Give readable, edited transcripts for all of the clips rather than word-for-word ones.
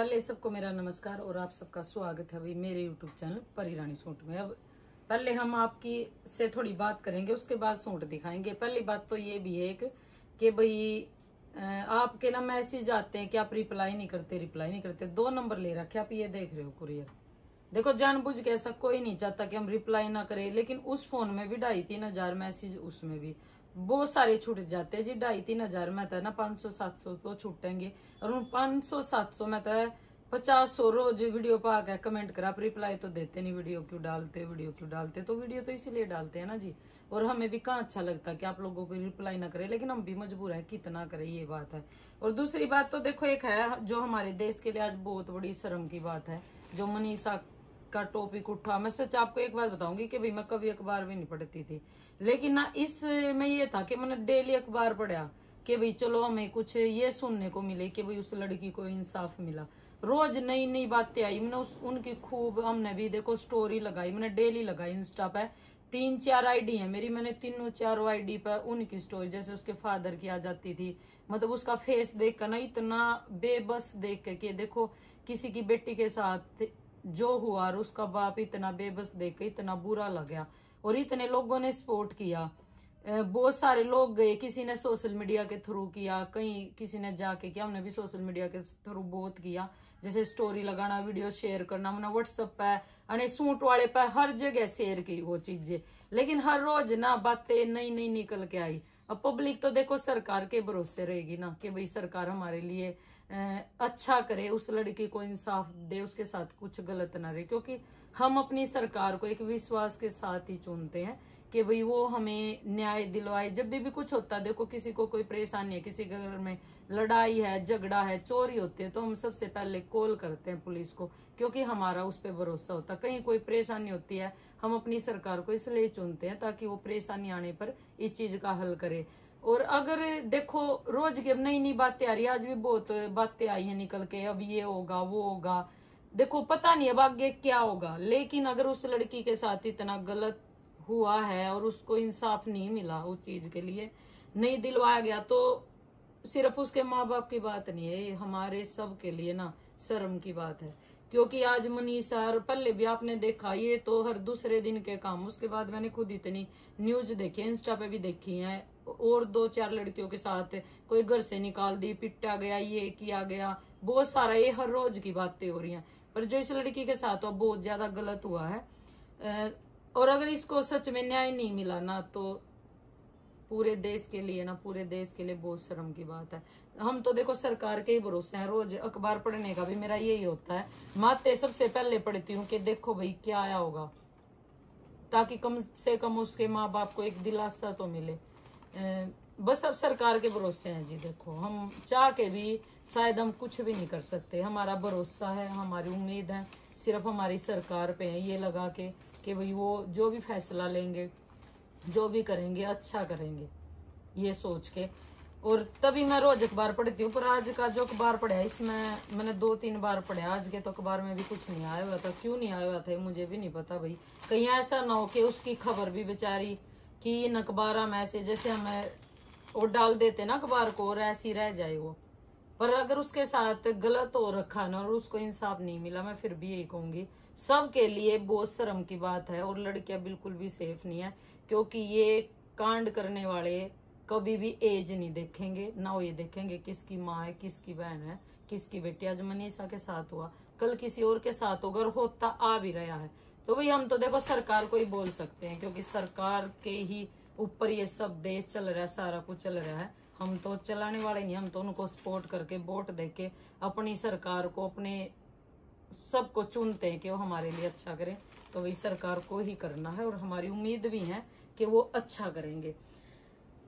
पहले सबको मेरा नमस्कार और आप सबका स्वागत है भाई मेरे यूट्यूब चैनल परी रानी सूट में। अब पहले हम आपकी से थोड़ी बात करेंगे, उसके बाद सूट दिखाएंगे। पहली बात तो ये भी है कि भाई आपके ना मैसेज आते हैं कि आप रिप्लाई नहीं करते। 2 नंबर ले रखे आप, ये देख रहे हो कुरियर। देखो जानबूझ के ऐसा कोई नहीं चाहता कि हम रिप्लाई ना करें, लेकिन उस फोन में भी 2,500-3,000 मैसेज, उसमें भी बहुत सारे छूट जाते हैं जी। 2,500-3,000 में था ना 500-700 तो छूटेंगे, और उन 500-700 में था 50-100 रोज वीडियो पा के कमेंट करा, आप रिप्लाई तो देते नहीं, वीडियो क्यों डालते। तो वीडियो तो इसीलिए डालते हैं ना जी। और हमें भी कहाँ अच्छा लगता कि आप लोगों को रिप्लाई ना करें, लेकिन हम भी मजबूर है कितना करें, ये बात है। और दूसरी बात तो देखो, एक है जो हमारे देश के लिए आज बहुत बड़ी शर्म की बात है, जो मनीषा का टॉपिक उठा। मैं सच आपको एक बार बताऊंगी कि भाई मैं कभी अखबार भी नहीं पढ़ती थी, लेकिन ना इसमें ये था कि मैंने डेली अखबार पढ़ा कि भाई चलो हमें कुछ ये सुनने को मिले कि भाई उस लड़की को इंसाफ मिला। रोज नई नई बातें आई, मैंने उनकी खूब, हमने भी देखो स्टोरी लगाई, मैंने डेली लगाई इंस्टा पे। 3-4 आईडी है मेरी, मैंने 3-4 आईडी पे उनकी स्टोरी, जैसे उसके फादर की आ जाती थी। मतलब उसका फेस देख कर ना इतना बेबस देख के कि देखो किसी की बेटी के साथ जो हुआ, और उसका बाप इतना बेबस देख के इतना बुरा लगा, और इतने लोगों ने सपोर्ट किया। बहुत सारे लोग गए, किसी ने सोशल मीडिया के थ्रू किया, कहीं किसी ने जाके किया, हमने भी सोशल मीडिया के थ्रू बहुत किया, जैसे स्टोरी लगाना, वीडियो शेयर करना। मैंने व्हाट्सएप पे अने सूट वाले पे हर जगह शेयर की वो चीजें, लेकिन हर रोज ना बातें नई नई निकल के आई। अब पब्लिक तो देखो सरकार के भरोसे रहेगी ना कि भाई सरकार हमारे लिए अच्छा करे, उस लड़की को इंसाफ दे, उसके साथ कुछ गलत ना रहे, क्योंकि हम अपनी सरकार को एक विश्वास के साथ ही चुनते हैं कि भाई वो हमें न्याय दिलवाए। जब भी कुछ होता है, देखो किसी को कोई परेशानी है, किसी के घर में लड़ाई है, झगड़ा है, चोरी होती है, तो हम सबसे पहले कॉल करते हैं पुलिस को, क्योंकि हमारा उस पर भरोसा होता है। कहीं कोई परेशानी होती है, हम अपनी सरकार को इसलिए चुनते हैं ताकि वो परेशानी आने पर इस चीज का हल करे। और अगर देखो रोज की नई नई बातें आ रही है, आज भी बहुत बातें आई है निकल के, अब ये होगा वो होगा, देखो पता नहीं अब आगे क्या होगा। लेकिन अगर उस लड़की के साथ इतना गलत हुआ है और उसको इंसाफ नहीं मिला, उस चीज के लिए नहीं दिलवाया गया, तो सिर्फ उसके माँ बाप की बात नहीं है, ये हमारे सब के लिए ना शर्म की बात है। क्योंकि आज मनीषा, पहले भी आपने देखा, ये तो हर दूसरे दिन के काम। उसके बाद मैंने खुद इतनी न्यूज देखी, इंस्टा पे भी देखी है, और 2-4 लड़कियों के साथ कोई घर से निकाल दी, पिटा गया, ये किया गया, बहुत सारा, ये हर रोज की बातें हो रही हैं। पर जो इस लड़की के साथ हुआ बहुत ज्यादा गलत हुआ है, और अगर इसको सच में न्याय नहीं मिला ना, तो पूरे देश के लिए बहुत शर्म की बात है। हम तो देखो सरकार के ही भरोसे हैं, रोज अखबार पढ़ने का भी मेरा यही होता है, माते सबसे पहले पढ़ती हूँ कि देखो भाई क्या आया होगा, ताकि कम से कम उसके माँ बाप को एक दिलासा तो मिले। बस अब सरकार के भरोसे हैं जी। देखो हम चाह के भी शायद हम कुछ भी नहीं कर सकते, हमारा भरोसा है, हमारी उम्मीद है सिर्फ हमारी सरकार पे है, ये लगा के कि भाई वो जो भी फैसला लेंगे, जो भी करेंगे अच्छा करेंगे, ये सोच के। और तभी मैं रोज अखबार पढ़ती हूँ। पर आज का जो अखबार पढ़ा है, इसमें मैंने 2-3 बार पढ़ा, आज के तो अखबार में भी कुछ नहीं आया हुआ था। क्यों नहीं आया हुआ था मुझे भी नहीं पता भाई, कहीं ऐसा ना हो कि उसकी खबर भी बेचारी कि इन अखबार में ऐसे जैसे हमें वो डाल देते ना अखबार को, और ऐसी रह जाए वो। पर अगर उसके साथ गलत हो रखा ना और उसको इंसाफ नहीं मिला, मैं फिर भी यही कहूंगी सबके लिए बहुत शर्म की बात है। और लड़कियां बिल्कुल भी सेफ नहीं है, क्योंकि ये कांड करने वाले कभी भी एज नहीं देखेंगे, ना वो ये देखेंगे किसकी माँ है, किसकी बहन है, किसकी बेटी। आज मनीषा के साथ हुआ, कल किसी और के साथ होगा, और होता आ भी रहा है। तो भाई हम तो देखो सरकार को ही बोल सकते हैं, क्योंकि सरकार के ही ऊपर ये सब देश चल रहा है, सारा कुछ चल रहा है। हम तो चलाने वाले नहीं, हम तो उनको सपोर्ट करके वोट देके अपनी सरकार को, अपने सबको चुनते हैं कि वो हमारे लिए अच्छा करें। तो वही सरकार को ही करना है, और हमारी उम्मीद भी है कि वो अच्छा करेंगे।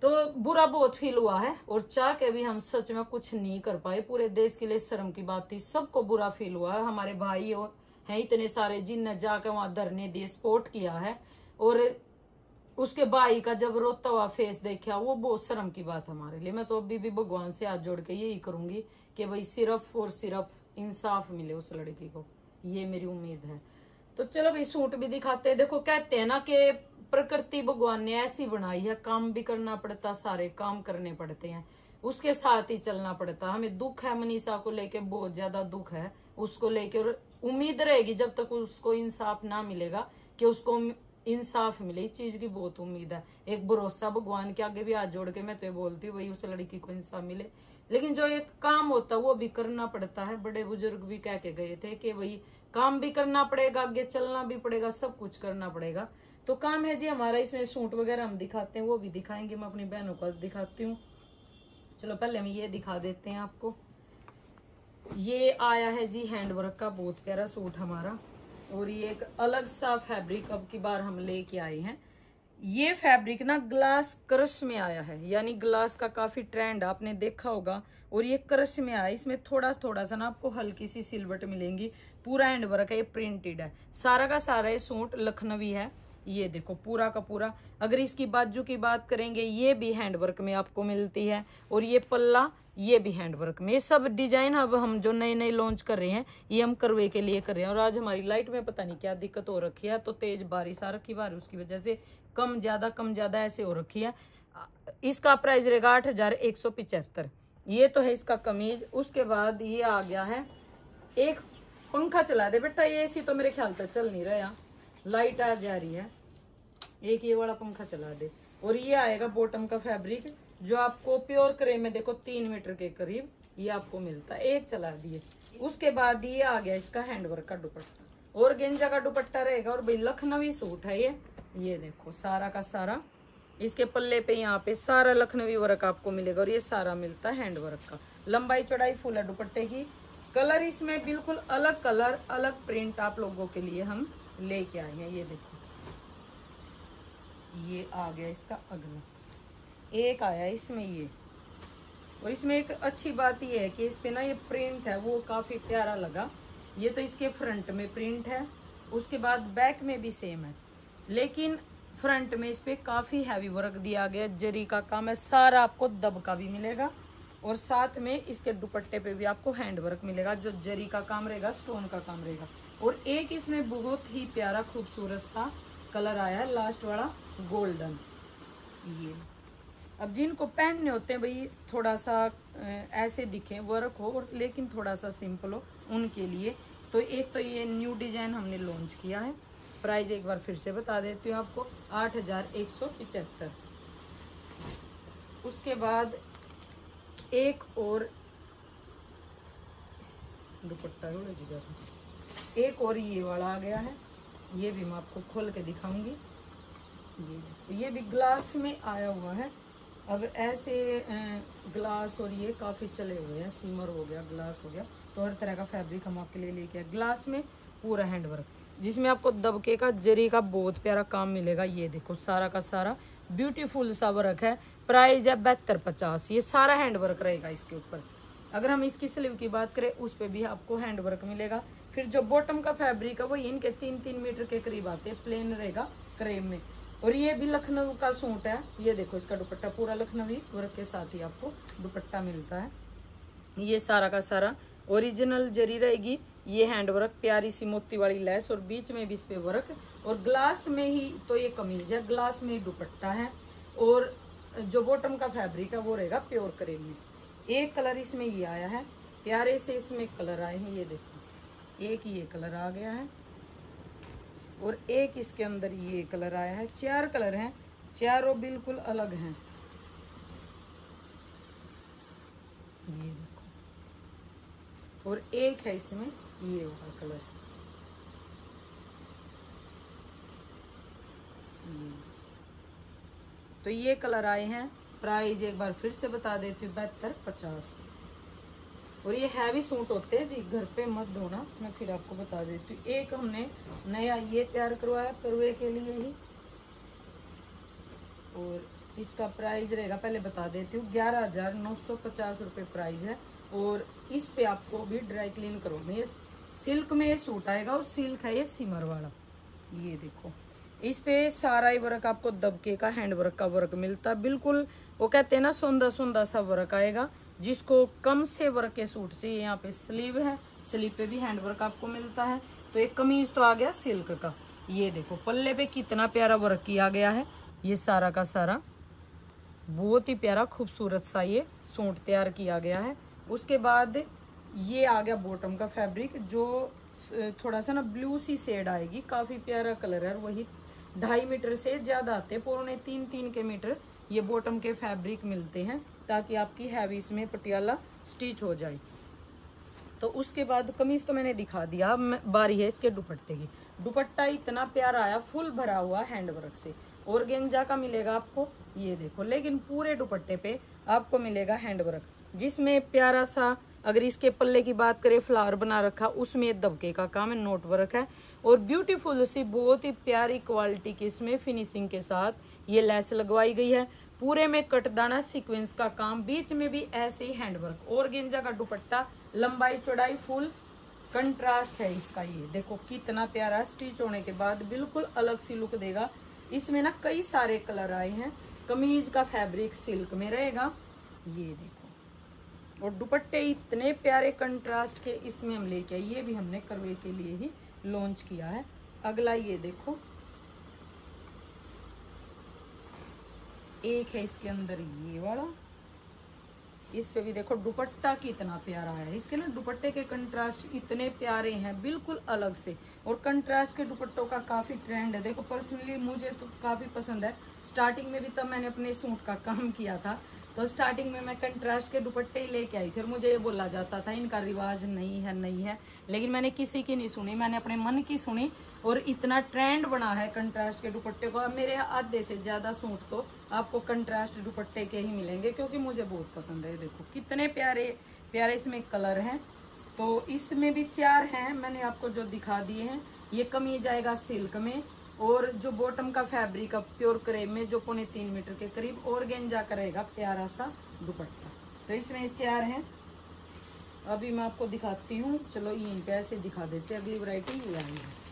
तो बुरा बहुत फील हुआ है, और चाह के भी हम सच में कुछ नहीं कर पाए, पूरे देश के लिए शर्म की बात थी, सबको बुरा फील हुआ है। हमारे भाई हैं इतने सारे जिनने जाके वहां धरने दिए, सपोर्ट किया है, और उसके भाई का जब रोता हुआ फेस देखा, वो बहुत शर्म की बात हमारे लिए। मैं तो अभी भी भगवान से हाथ जोड़ के यही करूंगी कि भाई सिर्फ और सिर्फ इंसाफ मिले उस लड़की को, ये मेरी उम्मीद है। तो चलो भाई सूट भी दिखाते हैं। देखो कहते हैं ना कि प्रकृति भगवान ने ऐसी बनाई है, काम भी करना पड़ता, सारे काम करने पड़ते हैं। उसके साथ ही चलना पड़ता है। हमें दुख है मनीषा को लेके, बहुत ज्यादा दुख है उसको लेके, और उम्मीद रहेगी जब तक उसको इंसाफ ना मिलेगा कि उसको इंसाफ मिले, इस चीज की बहुत उम्मीद है। एक भरोसा भगवान के आगे भी हाथ जोड़ के मैं तो बोलती हूँ भाई उस लड़की को इंसाफ मिले, लेकिन जो एक काम होता है वो भी करना पड़ता है। बड़े बुजुर्ग भी कह के गए थे कि भाई काम भी करना पड़ेगा, आगे चलना भी पड़ेगा, सब कुछ करना पड़ेगा। तो काम है जी हमारा, इसमें सूट वगैरह हम दिखाते हैं, वो भी दिखाएंगे। मैं अपनी बहनों को दिखाती हूँ। चलो पहले हम ये दिखा देते हैं आपको। ये आया है जी हैंडवर्क का बहुत प्यारा सूट हमारा, और ये एक अलग सा फैब्रिक अब की बार हम लेके आए हैं। ये फैब्रिक ना ग्लास क्रश में आया है, यानी ग्लास का काफी ट्रेंड आपने देखा होगा, और ये क्रश में आया। इसमें थोड़ा थोड़ा सा ना आपको हल्की सी सिलवट मिलेंगी। पूरा हैंडवर्क है, ये प्रिंटेड है, सारा का सारा ये सूट लखनवी है। ये देखो पूरा का पूरा। अगर इसकी बाजू की बात करेंगे, ये भी हैंडवर्क में आपको मिलती है, और ये पल्ला ये भी हैंडवर्क में। ये सब डिजाइन अब हम जो नए नए लॉन्च कर रहे हैं ये हम करवे के लिए कर रहे हैं। और आज हमारी लाइट में पता नहीं क्या दिक्कत हो रखी है, तो तेज बारिश आ रखी बारिश, उसकी वजह से कम ज्यादा ऐसे हो रखी है। इसका प्राइस रहेगा 8175। ये तो है इसका कमीज। उसके बाद ये आ गया है, एक पंखा चला दे बेटा, ये एसी तो मेरे ख्याल तक चल नहीं रहा, लाइट आ जा रही है, एक ये वाला पंखा चला दे। और ये आएगा बॉटम का फैब्रिक जो आपको प्योर क्रेप में देखो 3 मीटर के करीब ये आपको मिलता है, एक चला दिए। उसके बाद ये आ गया इसका हैंडवर्क का दुपट्टा, और गेंजा का दुपट्टा रहेगा, और भाई लखनवी सूट है ये देखो सारा का सारा। इसके पल्ले पे यहाँ पे सारा लखनवी वर्क आपको मिलेगा, और ये सारा मिलता है हैंडवर्क का। लंबाई चौड़ाई फुल है दुपट्टे की। कलर इसमें बिल्कुल अलग कलर अलग प्रिंट आप लोगों के लिए हम लेके आए हैं। ये देखो ये आ गया इसका अगला, एक आया इसमें ये। और इसमें एक अच्छी बात ये है कि इस पे ना ये प्रिंट है वो काफी प्यारा लगा। ये तो इसके फ्रंट में प्रिंट है, उसके बाद बैक में भी सेम है, लेकिन फ्रंट में इस पे काफी हैवी वर्क दिया गया, जरी का काम है सारा, आपको दब का भी मिलेगा, और साथ में इसके दुपट्टे पे भी आपको हैंड वर्क मिलेगा, जो जरी का काम रहेगा, स्टोन का काम रहेगा। और एक इसमें बहुत ही प्यारा खूबसूरत सा कलर आया है, लास्ट वाला गोल्डन। ये अब जिनको पहनने होते हैं भाई थोड़ा सा ऐसे दिखे, वर्क हो और लेकिन थोड़ा सा सिंपल हो, उनके लिए तो एक तो ये न्यू डिजाइन हमने लॉन्च किया है। प्राइस एक बार फिर से बता देती हूँ आपको, 8175। उसके बाद एक और दुपट्टा एक और ये वाला आ गया है, ये भी मैं आपको खोल के दिखाऊंगी। ये देखो ये भी ग्लास में आया हुआ है। अब ऐसे ग्लास और ये काफ़ी चले हुए हैं, सीमर हो गया, ग्लास हो गया, तो हर तरह का फैब्रिक हम आपके लिए लेके आए। ग्लास में पूरा हैंडवर्क जिसमें आपको दबके का जरी का बहुत प्यारा काम मिलेगा। ये देखो सारा का सारा ब्यूटीफुल सा वर्क है। प्राइस है 7250। ये सारा हैंडवर्क रहेगा इसके ऊपर। अगर हम इसकी स्लीव की बात करें उस पर भी आपको हैंडवर्क मिलेगा। फिर जो बॉटम का फैब्रिक है वो इनके 3-3 मीटर के करीब आते हैं, प्लेन रहेगा क्रेप में। और ये भी लखनऊ का सूट है। ये देखो इसका दुपट्टा पूरा लखनवी वर्क के साथ ही आपको दुपट्टा मिलता है। ये सारा का सारा ओरिजिनल जरी रहेगी। ये हैंडवर्क प्यारी सी मोती वाली लेस और बीच में भी इस पे वर्क, और ग्लास में ही तो ये कमीज है, ग्लास में ही दुपट्टा है। और जो बॉटम का फैब्रिक है वो रहेगा प्योर क्रेप में। एक कलर इसमें ये आया है, प्यारे से इसमें कलर आए हैं। ये देखो एक ये कलर आ गया है और एक इसके अंदर ये कलर आया है। 4 कलर हैं, चारों बिल्कुल अलग हैं। ये देखो, और एक है इसमें ये वाला कलर। तो ये कलर आए हैं। प्राइस एक बार फिर से बता देती हूँ, 7250। और ये हैवी सूट होते हैं जी, घर पे मत धोना, मैं फिर आपको बता देती हूँ। एक हमने नया ये तैयार करवाया करवे के लिए ही, और इसका प्राइस रहेगा, पहले बता देती हूँ, 11,950 रुपये प्राइस है। और इस पे आपको भी ड्राई क्लीन करवाना। ये सिल्क में ये सूट आएगा, और सिल्क है ये सिमर वाला। ये देखो इस पे सारा ही वर्क आपको दबके का हैंड वर्क का वर्क मिलता है। बिल्कुल वो कहते हैं ना सुंदर सुंदर सा वर्क आएगा, जिसको कम से वर्क के सूट से। यहाँ पे स्लीव है, स्लीव पे भी हैंड वर्क आपको मिलता है। तो एक कमीज तो आ गया सिल्क का। ये देखो पल्ले पे कितना प्यारा वर्क किया गया है, ये सारा का सारा। बहुत ही प्यारा खूबसूरत सा ये सूट तैयार किया गया है। उसके बाद ये आ गया बॉटम का फैब्रिक, जो थोड़ा सा ना ब्लू सी शेड आएगी, काफी प्यारा कलर है। वही 2.5 मीटर से ज्यादा आते, 2.25-3 के मीटर ये बॉटम के फैब्रिक मिलते हैं, ताकि आपकी हैवी इसमें पटियाला स्टिच हो जाए। तो उसके बाद कमीज तो मैंने दिखा दिया, बारी है इसके दुपट्टे की। दुपट्टा इतना प्यारा आया, फुल भरा हुआ हैंडवर्क से, ऑर्गेन्जा का मिलेगा आपको, ये देखो। लेकिन पूरे दुपट्टे पे आपको मिलेगा हैंडवर्क, जिसमें प्यारा सा, अगर इसके पल्ले की बात करें, फ्लावर बना रखा, उसमें दबके का काम है, नोट वर्क है। और ब्यूटीफुल सी बहुत ही प्यारी क्वालिटी की इसमें फिनिशिंग के साथ ये लेस लगवाई गई है। पूरे में कटदाना सीक्वेंस का काम, बीच में भी ऐसे ही हैंडवर्क। ऑर्गेन्जा का दुपट्टा, लंबाई चौड़ाई फुल कंट्रास्ट है इसका। ये देखो कितना प्यारा, स्टिच होने के बाद बिल्कुल अलग सी लुक देगा। इसमें ना कई सारे कलर आए हैं। कमीज का फैब्रिक सिल्क में रहेगा, ये देखो। और दुपट्टे इतने प्यारे कंट्रास्ट के इसमें हम लेके आए, ये भी हमने करवे के लिए ही लॉन्च किया है। अगला ये देखो, एक है इसके अंदर ये वाला, इस पे भी देखो दुपट्टा कितना प्यारा है। इसके ना दुपट्टे के कंट्रास्ट इतने प्यारे हैं, बिल्कुल अलग से। और कंट्रास्ट के दुपट्टों का काफी ट्रेंड है, देखो पर्सनली मुझे तो काफी पसंद है। स्टार्टिंग में भी तब मैंने अपने सूट का काम किया था, तो स्टार्टिंग में मैं कंट्रास्ट के दुपट्टे ही लेके आई थी। और मुझे ये बोला जाता था इनका रिवाज नहीं है, लेकिन मैंने किसी की नहीं सुनी, मैंने अपने मन की सुनी। और इतना ट्रेंड बना है कंट्रास्ट के दुपट्टे को। अब मेरे आधे से ज्यादा सूट तो आपको कंट्रास्ट दुपट्टे के ही मिलेंगे, क्योंकि मुझे बहुत पसंद है। देखो कितने प्यारे प्यारे इसमें कलर हैं। तो इसमें भी 4 हैं, मैंने आपको जो दिखा दिए हैं। ये कमीज आएगा सिल्क में, और जो बॉटम का फैब्रिक है प्योर क्रेप में, जो 3.25 मीटर के करीब ऑर्गेन्जा करेगा प्यारा सा दुपट्टा। तो इसमें 4 हैं। अभी मैं आपको दिखाती हूँ, चलो इन पे ऐसे दिखा देते हैं। अगली वैरायटी ये आई है,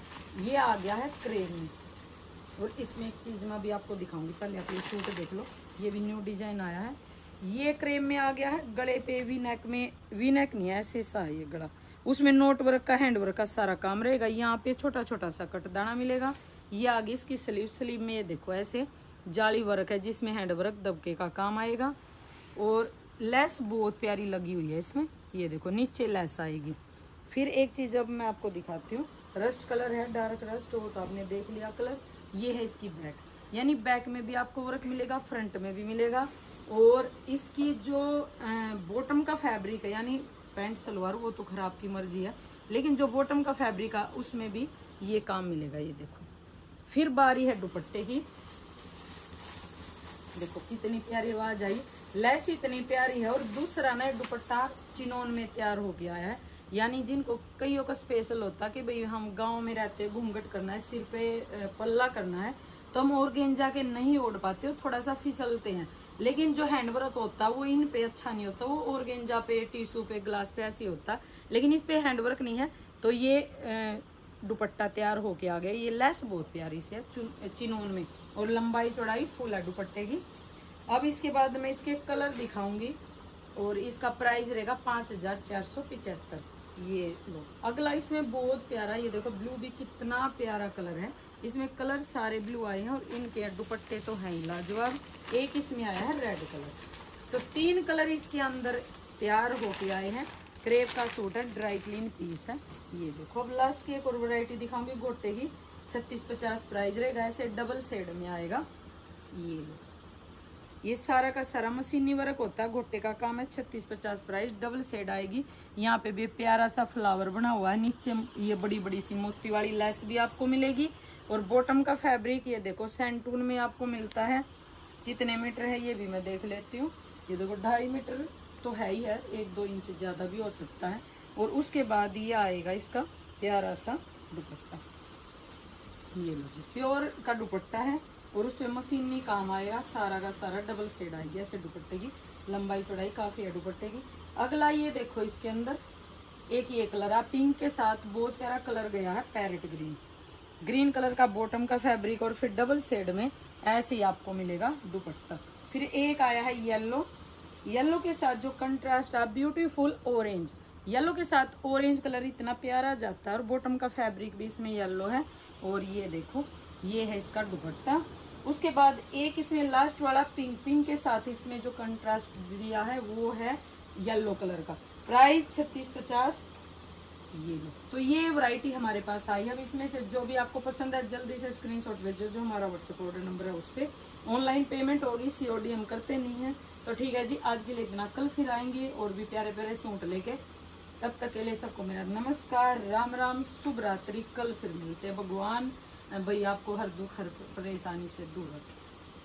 ये आ गया है क्रेप में। और इसमें एक चीज मैं भी आपको दिखाऊंगी, पहले आप ये सूट देख लो, ये भी न्यू डिजाइन आया है। ये क्रेप में आ गया है, गले पे वी नेक में, वी नेक नहीं है, ऐसे सा है ये गला। उसमें नोट वर्क का, हैंड वर्क का सारा काम रहेगा। यहाँ पे छोटा छोटा सा कटदाना मिलेगा। ये आगे इसकी स्लीव, स्लीव में ये देखो ऐसे जाली वर्क है, जिसमें हैंड वर्क दबके का काम आएगा। और लेस बहुत प्यारी लगी हुई है इसमें, ये देखो नीचे लेस आएगी। फिर एक चीज अब मैं आपको दिखाती हूँ, रस्ट कलर है, डार्क रस्ट, वो तो आपने देख लिया कलर। ये है इसकी बैक, यानी बैक में भी आपको वर्क मिलेगा, फ्रंट में भी मिलेगा। और इसकी जो बॉटम का फैब्रिक है, यानी पैंट सलवार वो तो खराब की मर्जी है, लेकिन जो बॉटम का फैब्रिक है उसमें भी ये काम मिलेगा, ये देखो। फिर बारी है दुपट्टे की, देखो कितनी प्यारी आवाज आई, लेस इतनी प्यारी है। और दूसरा ना दुपट्टा चिनोन में तैयार हो गया है, यानी जिनको कईयों का स्पेशल होता कि भाई हम गांव में रहते, घूंघट करना है, सिर पे पल्ला करना है, तो हम ऑर्गेन्जा के नहीं ओढ़ पाते हो, थोड़ा सा फिसलते हैं। लेकिन जो हैंडवर्क होता है वो इन पे अच्छा नहीं होता, वो ऑर्गेन्जा पे, टिश्यू पे, ग्लास पे ऐसे होता, लेकिन इस पे हैंडवर्क नहीं है। तो ये दुपट्टा तैयार होके आ गया। ये लेस बहुत प्यारी से है चिनोन में, और लंबाई चौड़ाई फुल है दुपट्टे की। अब इसके बाद मैं इसके कलर दिखाऊंगी, और इसका प्राइस रहेगा 5475। ये लो अगला, इसमें बहुत प्यारा, ये देखो ब्लू भी कितना प्यारा कलर है। इसमें कलर सारे ब्लू आए हैं, और इनके दुपट्टे तो हैं ही लाजवाब। एक इसमें आया है रेड कलर, तो 3 कलर इसके अंदर तैयार होके आए हैं। क्रेप का सूट है, ड्राई क्लीन पीस है, ये देखो। अब लास्ट की एक और वैरायटी दिखाऊंगी गोटे की, 3650 प्राइस रहेगा। ऐसे डबल शेड में आएगा, ये लो। ये सारा का सारा मशीनी वर्क होता है, गोटे का काम है। 3650 प्राइस, डबल शेड आएगी। यहाँ पे भी प्यारा सा फ्लावर बना हुआ है, नीचे ये बड़ी बड़ी सी मोती वाली लेस भी आपको मिलेगी। और बॉटम का फैब्रिक ये देखो सैंटून में आपको मिलता है। कितने मीटर है ये भी मैं देख लेती हूँ, ये देखो 2.5 मीटर तो है ही है, 1-2 इंच ज्यादा भी हो सकता है। और उसके बाद ये आएगा इसका प्यारा सा दुपट्टा, ये लो जी, प्योर का दुपट्टा है। और उस पर मशीनी काम आएगा, सारा का सारा डबल शेड आएगी ऐसे दुपट्टे की। लंबाई चौड़ाई काफी है दुपट्टे की। अगला ये देखो, इसके अंदर एक ये कलर है, पिंक के साथ बहुत प्यारा कलर गया है, पैरेट ग्रीन। ग्रीन कलर का बॉटम का फैब्रिक, और फिर डबल शेड में ऐसे ही आपको मिलेगा दुपट्टा। फिर एक आया है येलो, येलो के साथ जो कंट्रास्ट है, ब्यूटीफुल ऑरेंज। येलो के साथ ऑरेंज कलर इतना प्यारा जाता है, और बॉटम का फैब्रिक भी इसमें येलो है। और ये देखो, ये है इसका दुपट्टा, उसके बाद एक इसमें लास्ट वाला पिंक, पिंक के साथ इसमें जो कंट्रास्ट दिया है वो है येलो कलर का। प्राइस 3650। ये लो, तो ये वैरायटी हमारे पास आई है। अब इसमें से जो भी आपको पसंद है जल्दी से स्क्रीनशॉट भेजो, जो हमारा व्हाट्सएप ऑर्डर नंबर है उस पर। ऑनलाइन पेमेंट होगी, COD हम करते नहीं है। तो ठीक है जी, आज के लिए इतना, कल फिर आएंगे और भी प्यारे प्यारे सूट लेके। तब तक के लिए सबको मेरा नमस्कार, राम राम, शुभ रात्रि। कल फिर मिलते हैं। भगवान भाई आपको हर दुख हर परेशानी से दूर रखे।